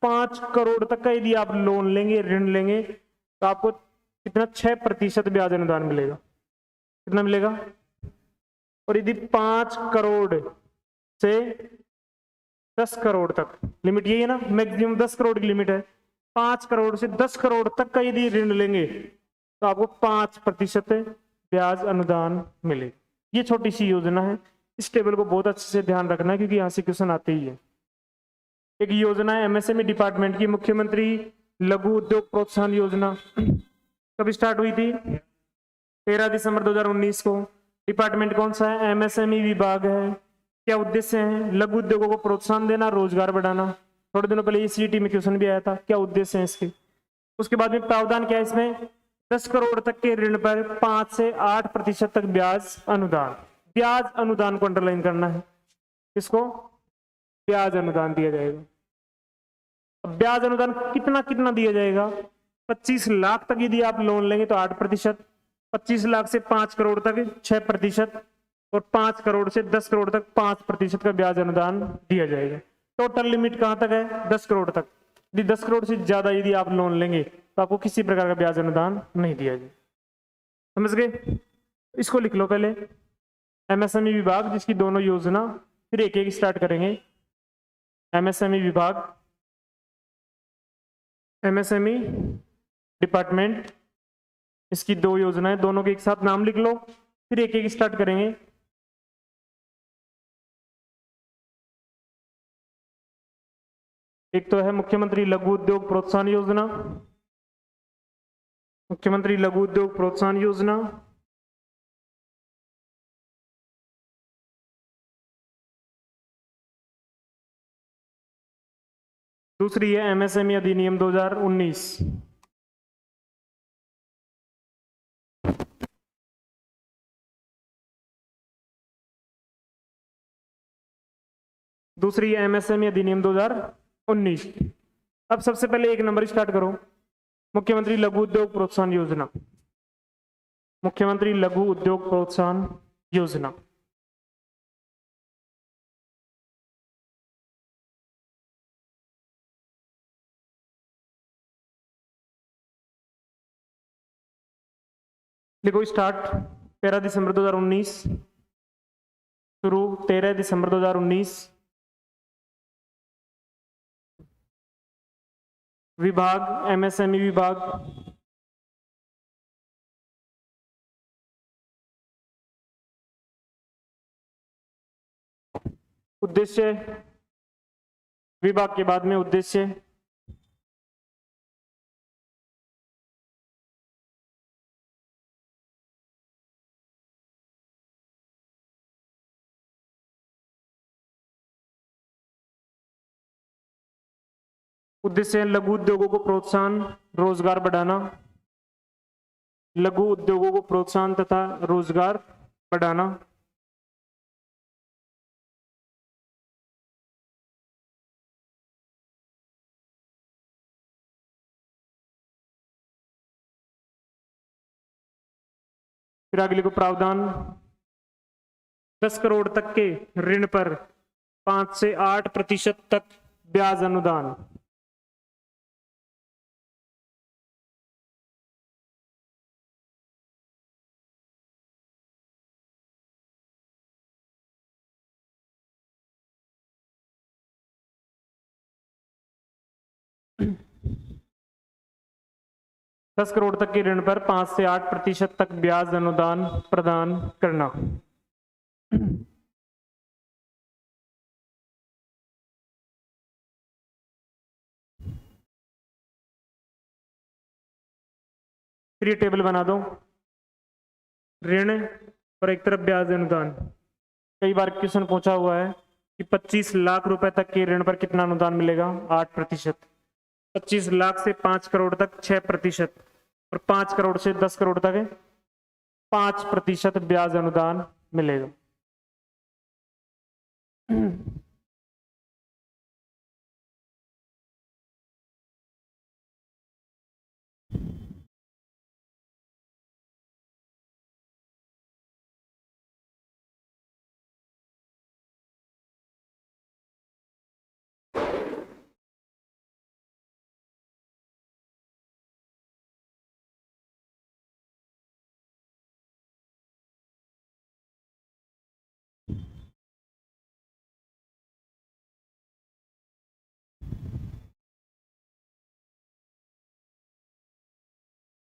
5 करोड़ तक का यदि आप लोन लेंगे, ऋण लेंगे, तो आपको कितना? 6% ब्याज अनुदान मिलेगा। कितना मिलेगा? और यदि 5 करोड़ से 10 करोड़ तक, लिमिट यही है ना, मैक्सिमम 10 करोड़ की लिमिट है। 5 करोड़ से 10 करोड़ तक का यदि ऋण लेंगे तो आपको 5% ब्याज अनुदान मिलेगा। ये छोटी सी योजना है, इस टेबल को बहुत अच्छे से ध्यान रखना है क्योंकि यहां से क्वेश्चन आते ही है। एक योजना है MSME डिपार्टमेंट की, मुख्यमंत्री लघु उद्योग प्रोत्साहन योजना। कब स्टार्ट हुई थी? 13 दिसंबर 2019 को। डिपार्टमेंट कौन सा है? MSME विभाग है। क्या उद्देश्य है? लघु उद्योगों को प्रोत्साहन देना, रोजगार बढ़ाना। थोड़े दिनों पहले CET में क्वेश्चन भी आया था, क्या उद्देश्य है इसके। उसके बाद में प्रावधान क्या है इसमें? 10 करोड़ तक के ऋण पर 5 से 8% तक ब्याज अनुदान। ब्याज अनुदान को अंडरलाइन करना है, इसको ब्याज अनुदान दिया जाएगा। अब ब्याज अनुदान कितना कितना दिया जाएगा? 25 लाख तक यदि आप लोन लेंगे तो 8%, 25 लाख से 5 करोड़ तक 6%, और 5 करोड़ से 10 करोड़ तक 5% का ब्याज अनुदान दिया जाएगा। टोटल लिमिट कहां तक है? 10 करोड़ तक। यदि 10 करोड़ से ज्यादा यदि आप लोन लेंगे तो आपको किसी प्रकार का ब्याज अनुदान नहीं दिया जाए। समझ गए? इसको लिख लो पहले, MSME विभाग, जिसकी दोनों योजना, फिर एक एक स्टार्ट करेंगे। MSME विभाग, MSME डिपार्टमेंट, इसकी 2 योजनाएं, दोनों के एक साथ नाम लिख लो, फिर एक एक स्टार्ट करेंगे। एक तो है मुख्यमंत्री लघु उद्योग प्रोत्साहन योजना, मुख्यमंत्री लघु उद्योग प्रोत्साहन योजना। दूसरी है एमएसएमई अधिनियम 2019। दूसरी है एमएसएमई अधिनियम 2019। अब सबसे पहले एक नंबर स्टार्ट करो, मुख्यमंत्री लघु उद्योग प्रोत्साहन योजना। मुख्यमंत्री लघु उद्योग प्रोत्साहन योजना। देखो स्टार्ट 13 दिसंबर 2019, शुरू 13 दिसंबर 2019। विभाग एमएसएमई विभाग, उद्देश्य, विभाग के बाद में उद्देश्य, उद्देश्य है लघु उद्योगों को प्रोत्साहन, रोजगार बढ़ाना। लघु उद्योगों को प्रोत्साहन तथा रोजगार बढ़ाना। फिर आगे लिखो प्रावधान, 10 करोड़ तक के ऋण पर 5 से 8% तक ब्याज अनुदान। दस करोड़ तक के ऋण पर 5 से 8% तक ब्याज अनुदान प्रदान करना। फिर ये टेबल बना दो, ऋण और एक तरफ ब्याज अनुदान। कई बार क्वेश्चन पूछा हुआ है कि 25 लाख रुपए तक के ऋण पर कितना अनुदान मिलेगा, 8%। 25 लाख से 5 करोड़ तक 6%, और 5 करोड़ से 10 करोड़ तक 5% ब्याज अनुदान मिलेगा।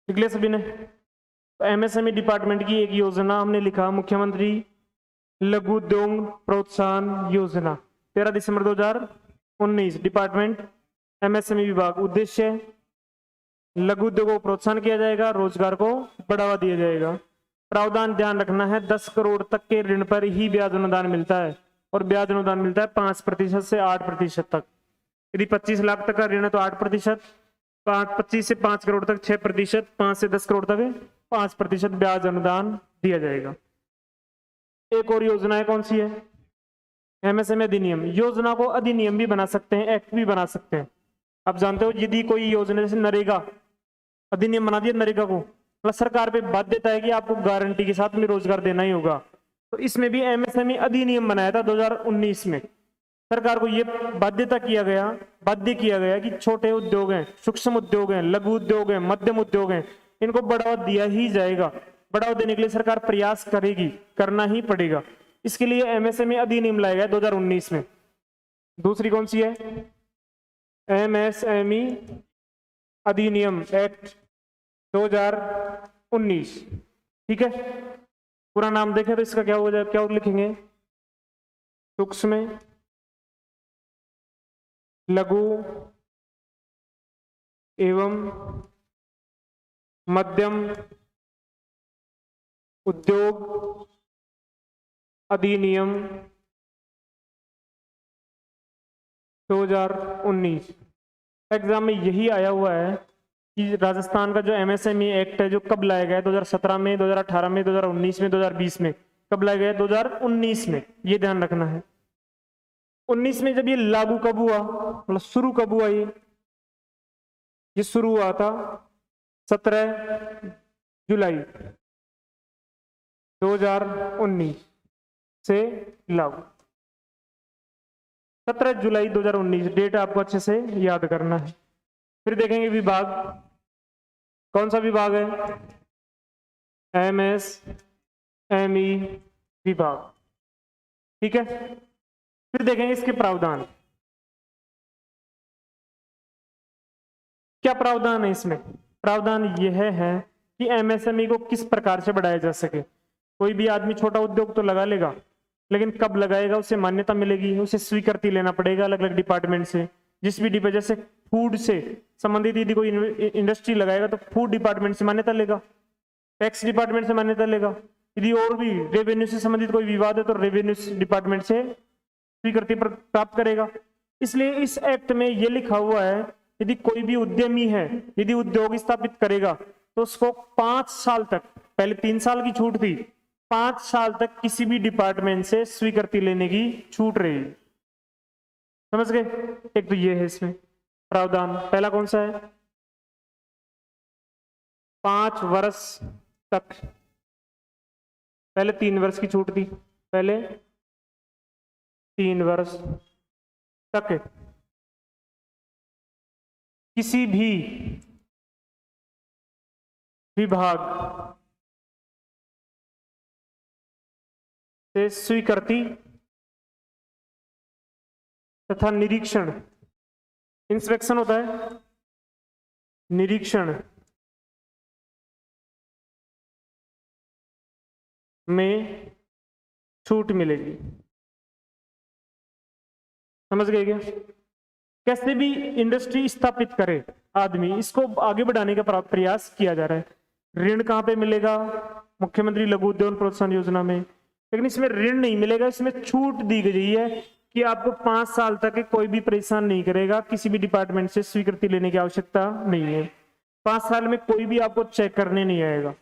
लिख लिया सभी ने? तो एमएसएमई डिपार्टमेंट की एक योजना हमने लिखा, मुख्यमंत्री लघु उद्योग प्रोत्साहन योजना, 13 दिसंबर 2019। डिपार्टमेंट एमएसएमई विभाग, उद्देश्य लघु उद्योगों को प्रोत्साहन किया जाएगा, रोजगार को बढ़ावा दिया जाएगा। प्रावधान ध्यान रखना है, 10 करोड़ तक के ऋण पर ही ब्याज अनुदान मिलता है, और ब्याज अनुदान मिलता है 5% से 8% तक। यदि 25 लाख तक का ऋण है तो 8%, 25 से 5 करोड़ तक 6%, 5 से 10 करोड़ तक 5% ब्याज अनुदान दिया जाएगा। एक और योजना है, कौन सी है? एमएसएमई अधिनियम। योजना को अधिनियम भी बना सकते हैं, एक्ट भी बना सकते हैं। आप जानते हो यदि कोई योजना जैसे नरेगा, अधिनियम बना दिया नरेगा को, मतलब सरकार पे बाध्यता है कि आपको गारंटी के साथ में रोजगार देना ही होगा, तो इसमें भी एमएसएमई अधिनियम बनाया था 2019 में। सरकार को यह बाध्य किया गया कि छोटे उद्योग हैं, सूक्ष्म उद्योग हैं, लघु उद्योग हैं, मध्यम उद्योग हैं, इनको बढ़ावा दिया ही जाएगा। बढ़ावा देने के लिए सरकार प्रयास करेगी, करना ही पड़ेगा। इसके लिए एमएसएमई अधिनियम लाया गया 2019 में। दूसरी कौन सी है? एमएसएमई अधिनियम एक्ट 2019। ठीक है, पूरा नाम देखें तो इसका क्या हो जाए, क्या लिखेंगे? सूक्ष्म लघु एवं मध्यम उद्योग अधिनियम 2019। एग्जाम में यही आया हुआ है कि राजस्थान का जो एमएसएमई एक्ट है जो कब लाया गया है, 2017 में, 2018 में, 2019 में, 2020 में, कब लाया गया है? 2019 में, ये ध्यान रखना है। 19 में जब ये लागू कब हुआ, मतलब शुरू कब हुआ, ये शुरू हुआ था 17 जुलाई 2019 से लागू। 17 जुलाई 2019 डेट आपको अच्छे से याद करना है। फिर देखेंगे विभाग, कौन सा विभाग है? एमएसएमई विभाग, ठीक है। फिर देखेंगे इसके प्रावधान, क्या प्रावधान है इसमें? प्रावधान यह है कि एमएसएमई को किस प्रकार से बढ़ाया जा सके। कोई भी आदमी छोटा उद्योग तो लगा लेगा, लेकिन कब लगाएगा उसे मान्यता मिलेगी, उसे स्वीकृति लेना पड़ेगा अलग अलग डिपार्टमेंट से। जिस भी जैसे फूड से संबंधित यदि कोई इंडस्ट्री लगाएगा तो फूड डिपार्टमेंट से मान्यता लेगा, टैक्स डिपार्टमेंट से मान्यता लेगा। यदि और भी रेवेन्यू से संबंधित कोई विवाद है तो रेवेन्यू डिपार्टमेंट से स्वीकृति प्राप्त करेगा। इसलिए इस एक्ट में यह लिखा हुआ है यदि कोई भी उद्यमी है, यदि उद्योग स्थापित करेगा तो उसको 5 साल तक, पहले 3 साल की छूट थी, 5 साल तक किसी भी डिपार्टमेंट से स्वीकृति लेने की छूट रही। समझ गए? एक तो ये है इसमें प्रावधान। पहला कौन सा है? 5 वर्ष तक, पहले 3 वर्ष की छूट थी, पहले 3 वर्ष तक किसी भी विभाग से स्वीकृति तथा निरीक्षण, इंस्पेक्शन होता है, निरीक्षण में छूट मिलेगी। समझ गए क्या? कैसे भी इंडस्ट्री स्थापित करे आदमी, इसको आगे बढ़ाने का प्रयास किया जा रहा है। ऋण कहां पे मिलेगा? मुख्यमंत्री लघु उद्योग प्रोत्साहन योजना में। लेकिन इसमें ऋण नहीं मिलेगा, इसमें छूट दी गई है कि आपको 5 साल तक कोई भी परेशान नहीं करेगा, किसी भी डिपार्टमेंट से स्वीकृति लेने की आवश्यकता नहीं है। 5 साल में कोई भी आपको चेक करने नहीं आएगा,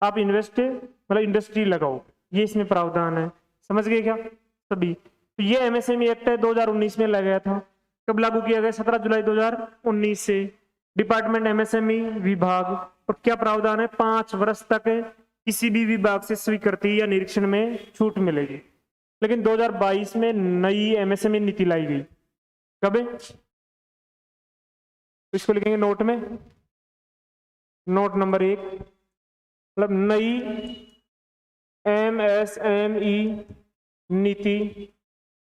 आप इंडस्ट्री लगाओ, ये इसमें प्रावधान है। समझ गए क्या सभी? तो ये एमएसएमई एक्ट है, 2019 में लगाया था। कब लागू किया गया? 17 जुलाई 2019 से। डिपार्टमेंट एमएसएमई विभाग, और क्या प्रावधान है? 5 वर्ष तक किसी भी विभाग से स्वीकृति या निरीक्षण में छूट मिलेगी। लेकिन 2022 में नई एमएसएमई नीति लाई गई। कब है? इसको लिखेंगे नोट में, नोट नंबर 1, मतलब नई एमएसएमई नीति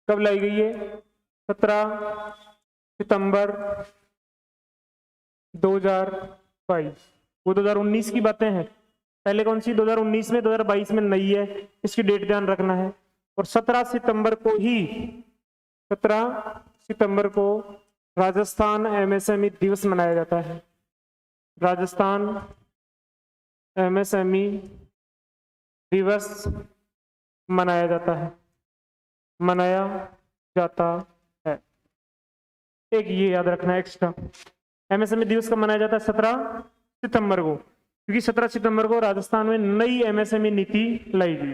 कब लाई गई है? 17 सितंबर 2022। वो 2019 की बातें हैं। पहले कौन सी? 2019 में, 2022 में नई है, इसकी डेट ध्यान रखना है। और 17 सितंबर को राजस्थान एमएसएमई दिवस मनाया जाता है। राजस्थान एमएसएमई दिवस मनाया जाता है, एक ये याद रखना है एक्स्ट्रा। एमएसएमई दिवस कब मनाया जाता है? 17 सितंबर को, क्योंकि 17 सितंबर को राजस्थान में नई एमएसएमई नीति लाई गई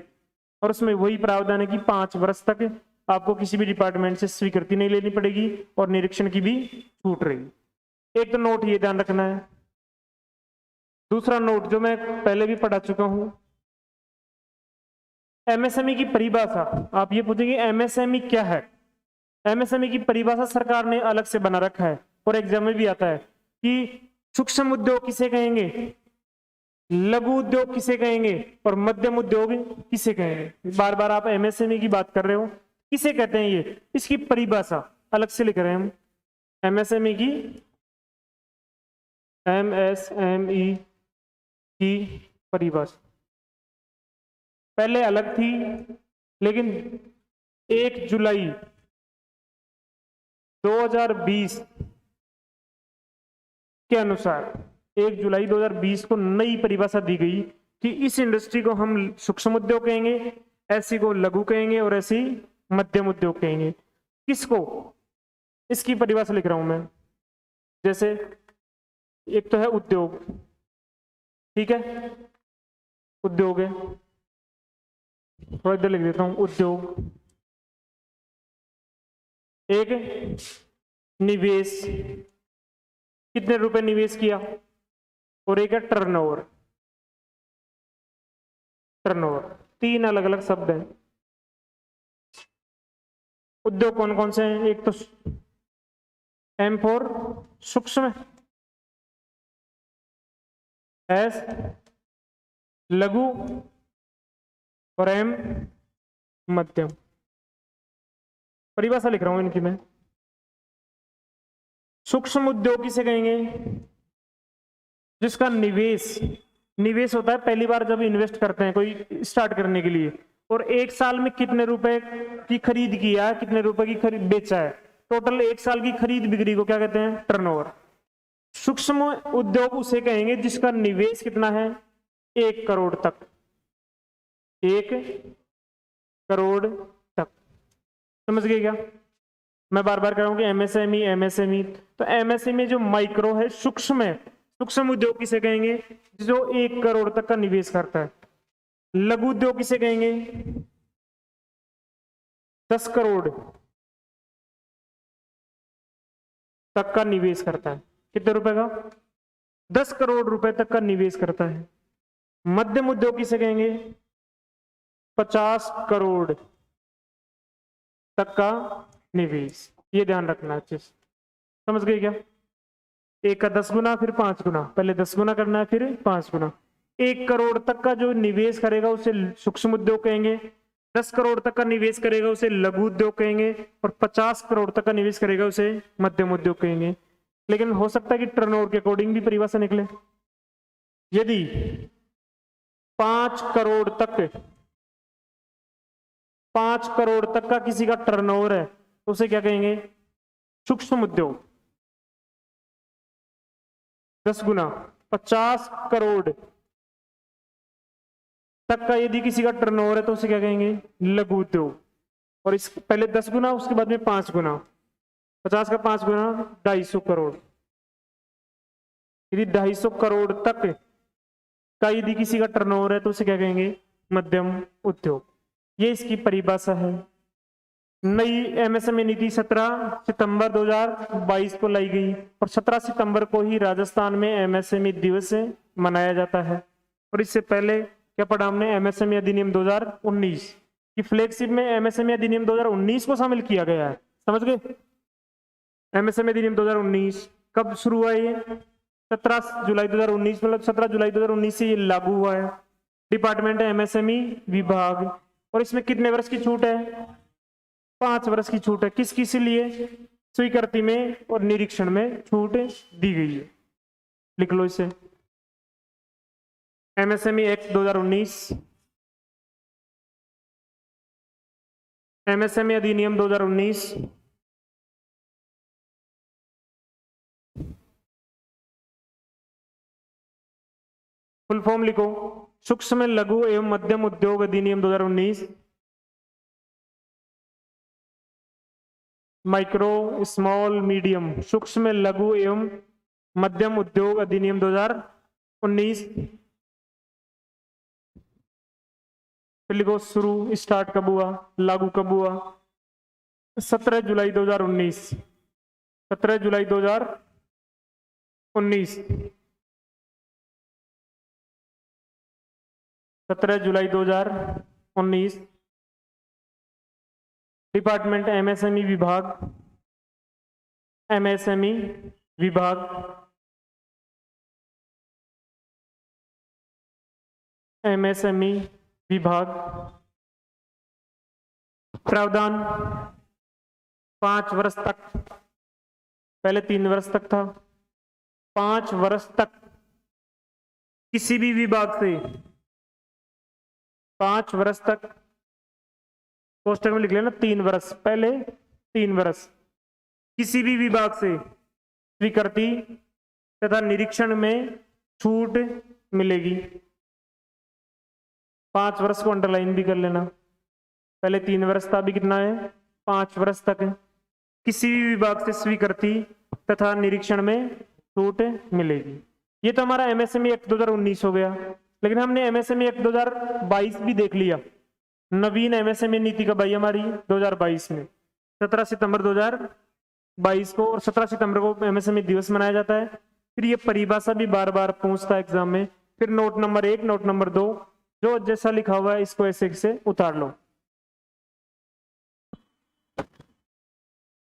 और उसमें वही प्रावधान है कि 5 वर्ष तक आपको किसी भी डिपार्टमेंट से स्वीकृति नहीं लेनी पड़ेगी और निरीक्षण की भी छूट रहेगी। एक तो नोट ये ध्यान रखना है। दूसरा नोट जो मैं पहले भी पढ़ा चुका हूं, एमएसएमई की परिभाषा। आप ये पूछेंगे एमएसएमई क्या है? एमएसएमई की परिभाषा सरकार ने अलग से बना रखा है और एग्जाम में भी आता है कि सूक्ष्म उद्योग किसे कहेंगे, लघु उद्योग किसे कहेंगे और मध्यम उद्योग किसे कहेंगे। बार बार आप एमएसएमई की बात कर रहे हो, किसे कहते हैं ये, इसकी परिभाषा अलग से लिख रहे हैं हम। एमएसएमई की परिभाषा पहले अलग थी, लेकिन 1 जुलाई 2020 के अनुसार 1 जुलाई 2020 को नई परिभाषा दी गई कि इस इंडस्ट्री को हम सूक्ष्म उद्योग कहेंगे, ऐसी को लघु कहेंगे और ऐसी मध्यम उद्योग कहेंगे। किसको? इसकी परिभाषा लिख रहा हूं मैं। जैसे एक तो है उद्योग, ठीक है, उद्योग है, थोड़ा इधर लिख देता हूं उद्योग। एक निवेश, कितने रुपए निवेश किया, और एक है टर्नओवर। टर्नओवर तीन अलग अलग शब्द हैं। उद्योग कौन कौन से हैं, एक तो एम फॉर सूक्ष्म, एस लघु, और एम मध्यम। परिभाषा लिख रहा हूं इनकी मैं। सूक्ष्म उद्योग किसे कहेंगे, जिसका निवेश, निवेश होता है पहली बार जब इन्वेस्ट करते हैं कोई स्टार्ट करने के लिए, और एक साल में कितने रुपए की खरीद किया है, कितने रुपए की खरीद बेचा है, टोटल एक साल की खरीद बिक्री को क्या कहते हैं, टर्नओवर। सूक्ष्म उद्योग उसे कहेंगे जिसका निवेश कितना है, 1 करोड़ तक, 1 करोड़ तक। समझ गए क्या? मैं बार बार कह रहा हूं कि एमएसएमई एमएसएमई, तो एमएसएमई जो माइक्रो है, सूक्ष्म है, सूक्ष्म उद्योग किसे कहेंगे, जो 1 करोड़ तक का निवेश करता है। लघु उद्योग किसे कहेंगे, 10 करोड़ तक का निवेश करता है। कितने रुपए का, 10 करोड़ रुपए तक का निवेश करता है। मध्यम उद्योग किसे कहेंगे, 50 करोड़ तक का निवेश। ये ध्यान रखना अच्छे से, समझ गए क्या? 1 का 10 गुना, फिर 5 गुना, पहले 10 गुना करना है, फिर 5 गुना। 1 करोड़ तक का जो निवेश करेगा उसे सूक्ष्म उद्योग कहेंगे, 10 करोड़ तक का निवेश करेगा उसे लघु उद्योग कहेंगे, और 50 करोड़ तक का निवेश करेगा उसे मध्यम उद्योग कहेंगे। लेकिन हो सकता है कि टर्नओवर के अकॉर्डिंग भी परिभाषा निकले। यदि 5 करोड़ तक का किसी का टर्नओवर है तो उसे क्या कहेंगे, सूक्ष्म उद्योग। 10 गुना 50 करोड़ तक का यदि किसी का टर्नओवर है तो उसे क्या कहेंगे, लघु उद्योग। और इस पहले 10 गुना, उसके बाद में 5 गुना, 50 का 5 गुना 250 करोड़। यदि 250 करोड़ तक का यदि किसी का टर्नओवर है तो उसे क्या कहेंगे, मध्यम उद्योग। ये इसकी परिभाषा है। नई एमएसएमई नीति 17 सितंबर 2022 को लाई गई, और 17 सितंबर को ही राजस्थान में एमएसएमई दिवस मनाया जाता है। और इससे पहले क्या पढ़ा हमने, एमएसएमई अधिनियम 2019 की फ्लैगशिप में एमएसएमई अधिनियम 2019 को शामिल किया गया है। समझ गए? एमएसएमई अधिनियम 2019 कब शुरू हुआ, ये 17 जुलाई 2019, मतलब 17 जुलाई 2019 से ये लागू हुआ है। डिपार्टमेंट है एमएसएमई विभाग, और इसमें कितने वर्ष की छूट है, 5 वर्ष की छूट है। किस किस लिए, स्वीकृति में और निरीक्षण में छूट दी गई है। लिख लो इसे, एमएसएमई एक्ट 2019, एमएसएमई अधिनियम 2019, फुल फॉर्म लिखो, सूक्ष्म लघु एवं मध्यम उद्योग अधिनियम 2019, माइक्रो स्मॉल मीडियम सूक्ष्म लघु एवं मध्यम उद्योग अधिनियम 2019। फिर लिखो शुरू, स्टार्ट कब हुआ, लागू कब हुआ, 17 जुलाई 2019, 17 जुलाई 2019, 17 जुलाई 2019। डिपार्टमेंट एमएसएमई विभाग, एमएसएमई विभाग, एमएसएमई विभाग। प्रावधान 5 वर्ष तक, पहले 3 वर्ष तक था, 5 वर्ष तक किसी भी विभाग से, 5 वर्ष तक, पोस्टर में लिख लेना 3 वर्ष, पहले 3 वर्ष किसी भी विभाग से स्वीकृति तथा निरीक्षण में छूट मिलेगी। 5 वर्ष को अंडरलाइन भी कर लेना, पहले 3 वर्ष था, अभी कितना है, 5 वर्ष तक किसी भी विभाग से स्वीकृति तथा निरीक्षण में छूट मिलेगी। ये तो हमारा एमएसएमई एक्ट 2019 हो गया, लेकिन हमने एमएसएमई एक्ट 2022 भी देख लिया। नवीन एमएसएमई नीति कब आई हमारी? 2022 में 17 सितंबर 2022 को, और 17 सितंबर को एमएसएमई दिवस मनाया जाता है। फिर ये परिभाषा भी बार बार पूछता है एग्जाम में। फिर नोट नंबर 1, नोट नंबर 2, जो जैसा लिखा हुआ है इसको ऐसे से उतार लो।